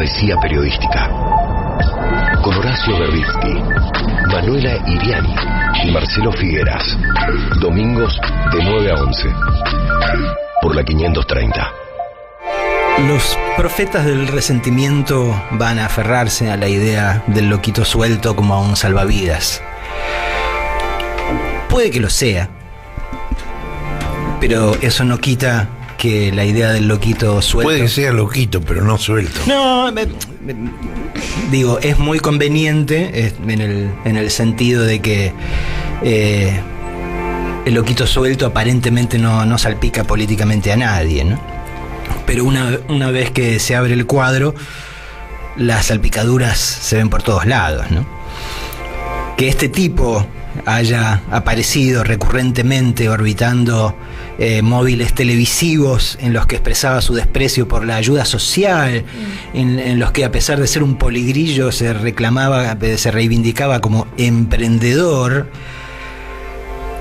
poesía periodística. Con Horacio Verbitsky, Manuela Iriani y Marcelo Figueras. Domingos de 9 a 11. Por la 530. Los profetas del resentimiento van a aferrarse a la idea del loquito suelto como a un salvavidas. Puede que lo sea, pero eso no quita que la idea del loquito suelto... Puede que sea loquito, pero no suelto. No, digo, es muy conveniente en el sentido de que el loquito suelto aparentemente no salpica políticamente a nadie, ¿no? Pero una vez que se abre el cuadro, las salpicaduras se ven por todos lados, ¿no? Que este tipo haya aparecido recurrentemente orbitando móviles televisivos en los que expresaba su desprecio por la ayuda social, en los que, a pesar de ser un poligrillo, se reivindicaba como emprendedor,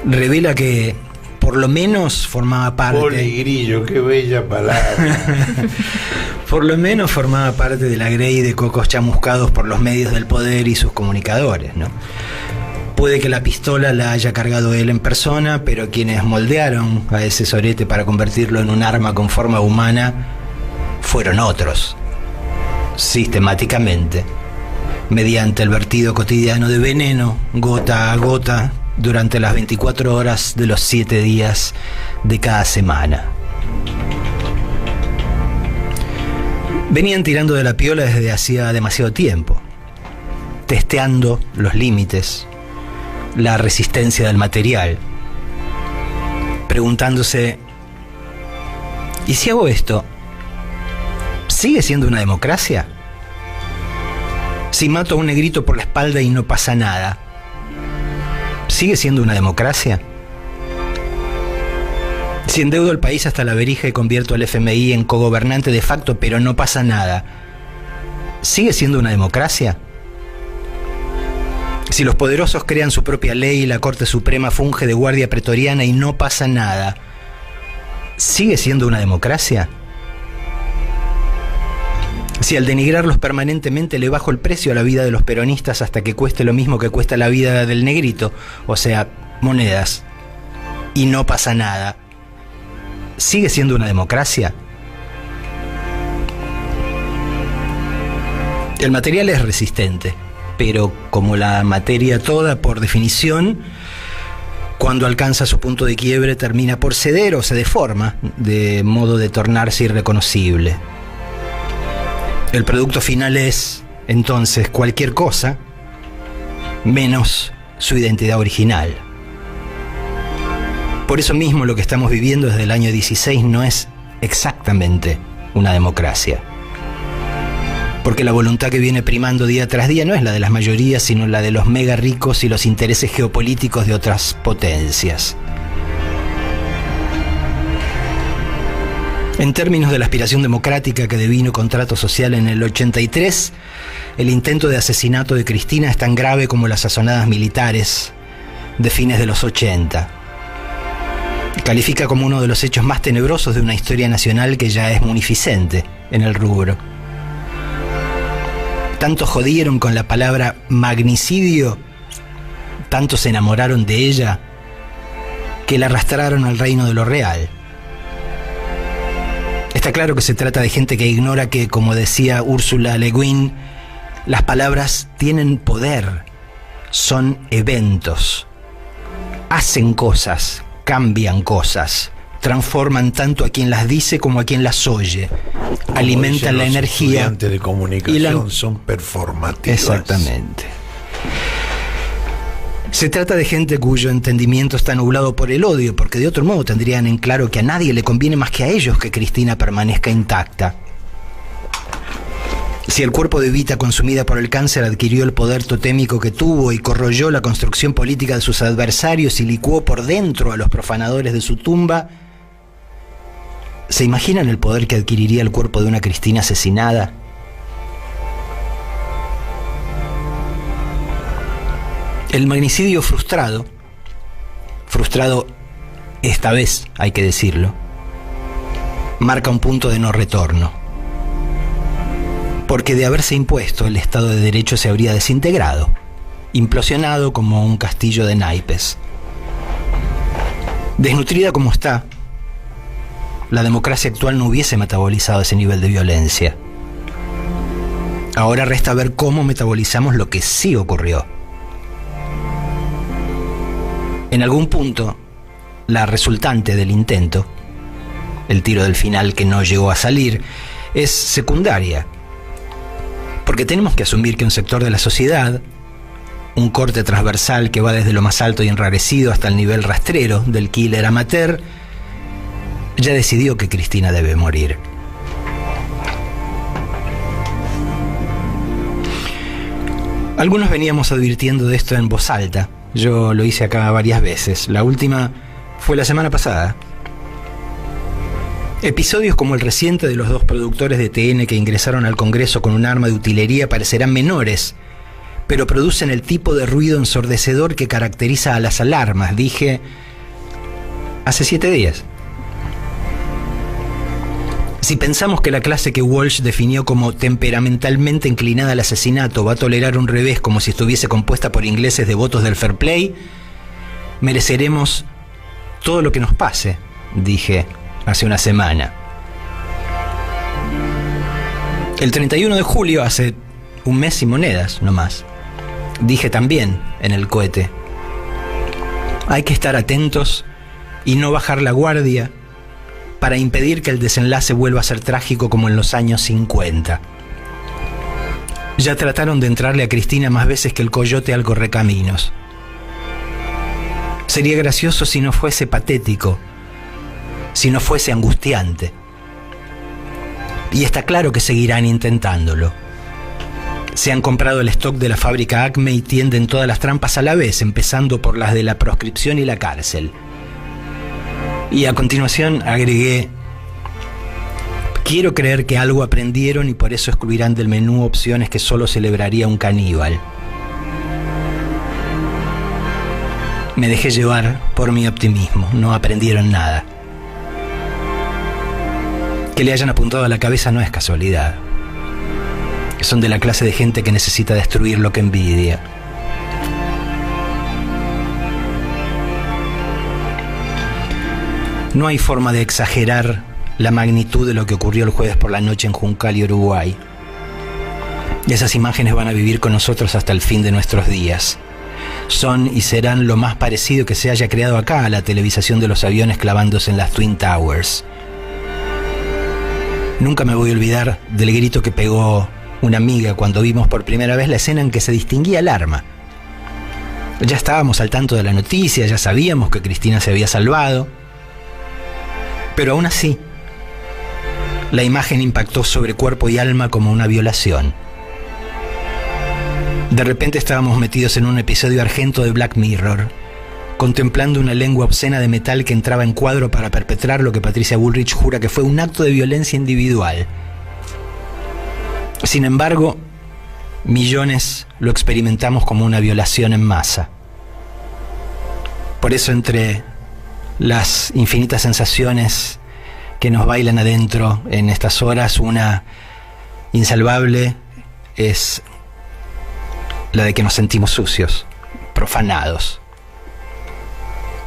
revela que por lo menos formaba parte... Poligrillo, qué bella palabra. Por lo menos formaba parte de la grey de cocos chamuscados por los medios del poder y sus comunicadores, ¿no? Puede que la pistola la haya cargado él en persona, pero quienes moldearon a ese sorete para convertirlo en un arma con forma humana fueron otros, sistemáticamente, mediante el vertido cotidiano de veneno, gota a gota, durante las 24 horas de los 7 días de cada semana. Venían tirando de la piola desde hacía demasiado tiempo, testeando los límites, la resistencia del material, preguntándose: ¿y si hago esto, sigue siendo una democracia? Si mato a un negrito por la espalda y no pasa nada, ¿sigue siendo una democracia? Si endeudo el país hasta la verija y convierto al FMI en cogobernante de facto, pero no pasa nada, ¿sigue siendo una democracia? Si los poderosos crean su propia ley y la Corte Suprema funge de guardia pretoriana y no pasa nada, ¿sigue siendo una democracia? Si al denigrarlos permanentemente le bajo el precio a la vida de los peronistas hasta que cueste lo mismo que cuesta la vida del negrito, o sea, monedas, y no pasa nada, ¿sigue siendo una democracia? El material es resistente, pero como la materia toda, por definición, cuando alcanza su punto de quiebre termina por ceder o se deforma, de modo de tornarse irreconocible. El producto final es, entonces, cualquier cosa menos su identidad original. Por eso mismo lo que estamos viviendo desde el año 16 no es exactamente una democracia. Porque la voluntad que viene primando día tras día no es la de las mayorías, sino la de los mega ricos y los intereses geopolíticos de otras potencias. En términos de la aspiración democrática que devino contrato social en el 83, el intento de asesinato de Cristina es tan grave como las sazonadas militares de fines de los 80. Califica como uno de los hechos más tenebrosos de una historia nacional que ya es munificente en el rubro. Tanto jodieron con la palabra magnicidio, tanto se enamoraron de ella, que la arrastraron al reino de lo real. Está claro que se trata de gente que ignora que, como decía Ursula Le Guin, las palabras tienen poder, son eventos, hacen cosas, cambian cosas, transforman tanto a quien las dice como a quien las oye, como alimentan la energía. Los estudiantes de comunicación son performativas. Exactamente. Se trata de gente cuyo entendimiento está nublado por el odio, porque de otro modo tendrían en claro que a nadie le conviene más que a ellos que Cristina permanezca intacta. Si el cuerpo de Evita, consumida por el cáncer, adquirió el poder totémico que tuvo y corroyó la construcción política de sus adversarios y licuó por dentro a los profanadores de su tumba, ¿se imaginan el poder que adquiriría el cuerpo de una Cristina asesinada? El magnicidio frustrado esta vez, hay que decirlo, marca un punto de no retorno. Porque de haberse impuesto, el Estado de Derecho se habría desintegrado, implosionado como un castillo de naipes. Desnutrida como está, la democracia actual no hubiese metabolizado ese nivel de violencia. Ahora resta ver cómo metabolizamos lo que sí ocurrió. En algún punto, la resultante del intento, el tiro del final que no llegó a salir, es secundaria. Porque tenemos que asumir que un sector de la sociedad, un corte transversal que va desde lo más alto y enrarecido hasta el nivel rastrero del killer amateur, ya decidió que Cristina debe morir. Algunos veníamos advirtiendo de esto en voz alta. Yo lo hice acá varias veces. La última fue la semana pasada. Episodios como el reciente de los 2 productores de TN que ingresaron al Congreso con un arma de utilería parecerán menores, pero producen el tipo de ruido ensordecedor que caracteriza a las alarmas, dije hace 7 días. Si pensamos que la clase que Walsh definió como temperamentalmente inclinada al asesinato va a tolerar un revés como si estuviese compuesta por ingleses devotos del fair play, mereceremos todo lo que nos pase, dije hace una semana. El 31 de julio, hace un mes y monedas, no más, dije también en el cohete: hay que estar atentos y no bajar la guardia para impedir que el desenlace vuelva a ser trágico como en los años 50. Ya trataron de entrarle a Cristina más veces que el coyote al correcaminos. Sería gracioso si no fuese patético, si no fuese angustiante. Y está claro que seguirán intentándolo. Se han comprado el stock de la fábrica Acme y tienden todas las trampas a la vez, empezando por las de la proscripción y la cárcel. Y a continuación agregué: quiero creer que algo aprendieron y por eso excluirán del menú opciones que solo celebraría un caníbal. Me dejé llevar por mi optimismo. No aprendieron nada. Que le hayan apuntado a la cabeza no es casualidad. Son de la clase de gente que necesita destruir lo que envidia. No hay forma de exagerar la magnitud de lo que ocurrió el jueves por la noche en Juncal y Uruguay. Esas imágenes van a vivir con nosotros hasta el fin de nuestros días. Son y serán lo más parecido que se haya creado acá a la televisación de los aviones clavándose en las Twin Towers. Nunca me voy a olvidar del grito que pegó una amiga cuando vimos por primera vez la escena en que se distinguía el arma. Ya estábamos al tanto de la noticia, ya sabíamos que Cristina se había salvado. Pero aún así, la imagen impactó sobre cuerpo y alma como una violación. De repente estábamos metidos en un episodio argento de Black Mirror, contemplando una lengua obscena de metal que entraba en cuadro para perpetrar lo que Patricia Bullrich jura que fue un acto de violencia individual. Sin embargo, millones lo experimentamos como una violación en masa. Por eso, entre las infinitas sensaciones que nos bailan adentro en estas horas, una insalvable es la de que nos sentimos sucios, profanados.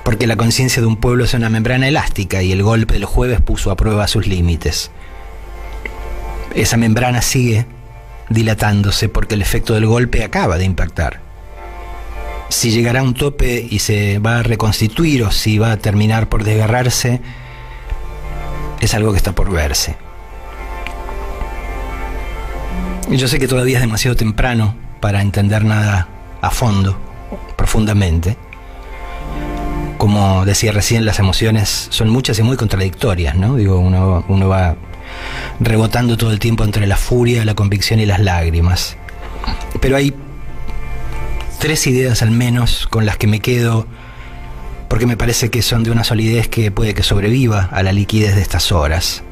Porque la conciencia de un pueblo es una membrana elástica y el golpe del jueves puso a prueba sus límites. Esa membrana sigue dilatándose porque el efecto del golpe acaba de impactar. Si llegará a un tope y se va a reconstituir o si va a terminar por desgarrarse, es algo que está por verse. Y yo sé que todavía es demasiado temprano para entender nada a fondo, profundamente. Como decía recién, las emociones son muchas y muy contradictorias, ¿no? Digo, uno va rebotando todo el tiempo entre la furia, la convicción y las lágrimas. Pero hay 3 ideas al menos con las que me quedo, porque me parece que son de una solidez que puede que sobreviva a la liquidez de estas horas.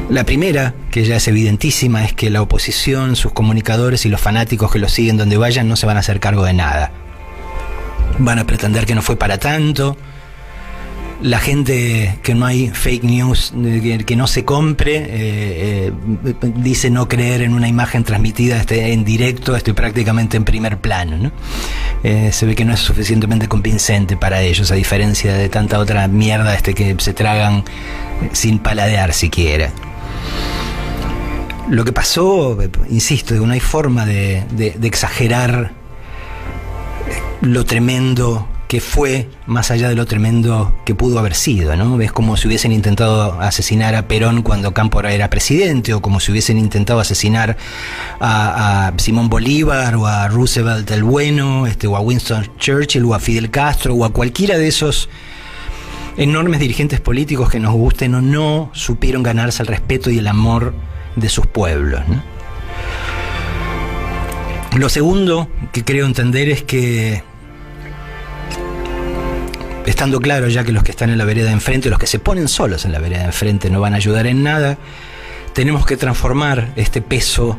La primera, que ya es evidentísima, es que la oposición, sus comunicadores y los fanáticos que los siguen donde vayan no se van a hacer cargo de nada. Van a pretender que no fue para tanto, la gente, que no hay fake news, que no se compre, dice no creer en una imagen transmitida en directo, prácticamente en primer plano, ¿no? Se ve que no es suficientemente convincente para ellos, a diferencia de tanta otra mierda que se tragan sin paladear siquiera. Lo que pasó, insisto, no hay forma de exagerar lo tremendo que fue, más allá de lo tremendo que pudo haber sido, ¿no? Es como si hubiesen intentado asesinar a Perón cuando Cámpora era presidente, o como si hubiesen intentado asesinar a Simón Bolívar, o a Roosevelt el Bueno, o a Winston Churchill, o a Fidel Castro, o a cualquiera de esos enormes dirigentes políticos que, nos gusten o no, supieron ganarse el respeto y el amor de sus pueblos, ¿no? Lo segundo que creo entender es que, estando claro ya que los que están en la vereda de enfrente, los que se ponen solos en la vereda de enfrente, no van a ayudar en nada, tenemos que transformar este peso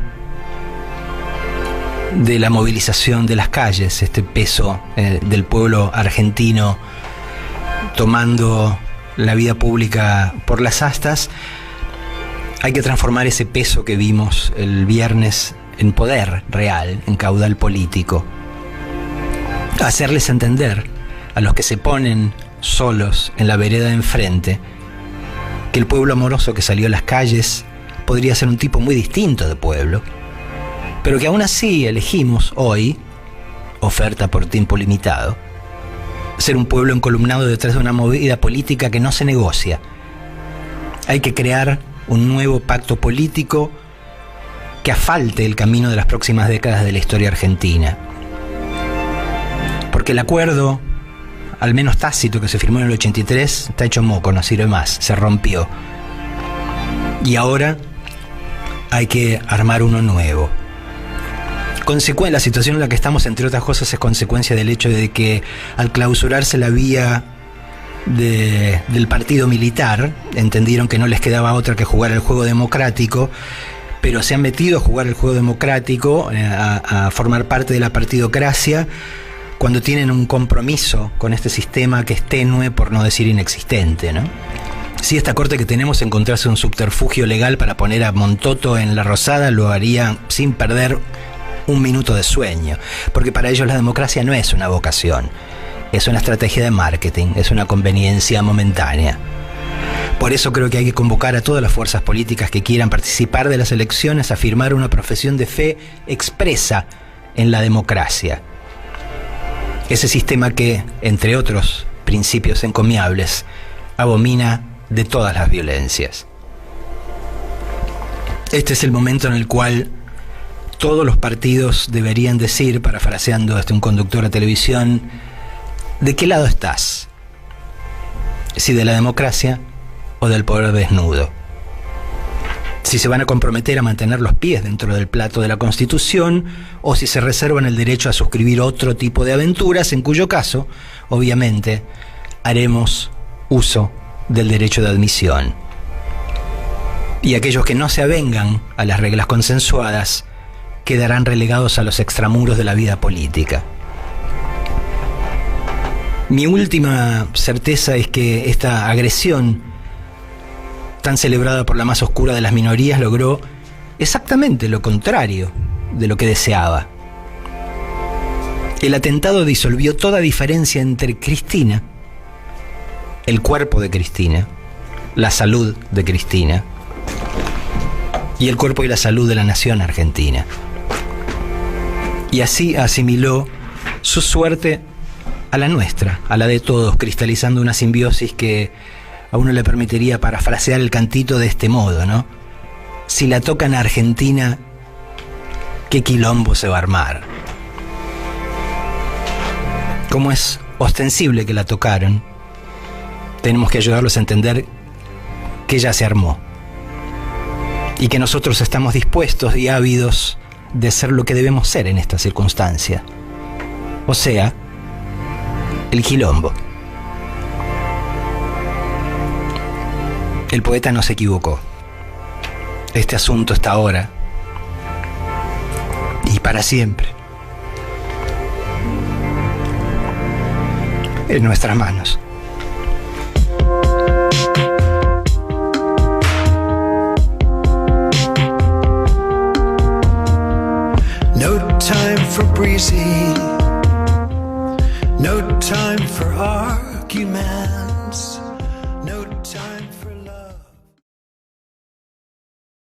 de la movilización de las calles, este peso del pueblo argentino tomando la vida pública por las astas. Hay que transformar ese peso que vimos el viernes en poder real, en caudal político. Hacerles entender a los que se ponen solos en la vereda de enfrente que el pueblo amoroso que salió a las calles podría ser un tipo muy distinto de pueblo, pero que aún así elegimos hoy, oferta por tiempo limitado, ser un pueblo encolumnado detrás de una movida política que no se negocia. Hay que crear un nuevo pacto político que asfalte el camino de las próximas décadas de la historia argentina. Porque el acuerdo, al menos tácito, que se firmó en el 83, está hecho moco, no sirve más, se rompió. Y ahora hay que armar uno nuevo. La situación en la que estamos, entre otras cosas, es consecuencia del hecho de que al clausurarse la vía del partido militar, entendieron que no les quedaba otra que jugar el juego democrático, pero se han metido a jugar el juego democrático, a formar parte de la partidocracia, cuando tienen un compromiso con este sistema que es tenue, por no decir inexistente, ¿no? Si esta corte que tenemos encontrase un subterfugio legal para poner a Montoto en la Rosada, lo haría sin perder un minuto de sueño, porque para ellos la democracia no es una vocación, es una estrategia de marketing, es una conveniencia momentánea. Por eso creo que hay que convocar a todas las fuerzas políticas que quieran participar de las elecciones a firmar una profesión de fe expresa en la democracia. Ese sistema que, entre otros principios encomiables, abomina de todas las violencias. Este es el momento en el cual todos los partidos deberían decir, parafraseando un conductor de televisión, ¿de qué lado estás? Si de la democracia o del poder desnudo. Si se van a comprometer a mantener los pies dentro del plato de la Constitución, o si se reservan el derecho a suscribir otro tipo de aventuras, en cuyo caso, obviamente, haremos uso del derecho de admisión. Y aquellos que no se avengan a las reglas consensuadas quedarán relegados a los extramuros de la vida política. Mi última certeza es que esta agresión tan celebrada por la más oscura de las minorías logró exactamente lo contrario de lo que deseaba. El atentado disolvió toda diferencia entre Cristina, el cuerpo de Cristina, la salud de Cristina y el cuerpo y la salud de la nación argentina. Y así asimiló su suerte a la nuestra, a la de todos, cristalizando una simbiosis que a uno le permitiría parafrasear el cantito de este modo, ¿no? Si la tocan a Argentina, ¿qué quilombo se va a armar? Como es ostensible que la tocaron, tenemos que ayudarlos a entender que ya se armó. Y que nosotros estamos dispuestos y ávidos de ser lo que debemos ser en esta circunstancia. O sea, el quilombo. El poeta no se equivocó. Este asunto está ahora y para siempre en nuestras manos. time for breezy, no time for arguments, no time for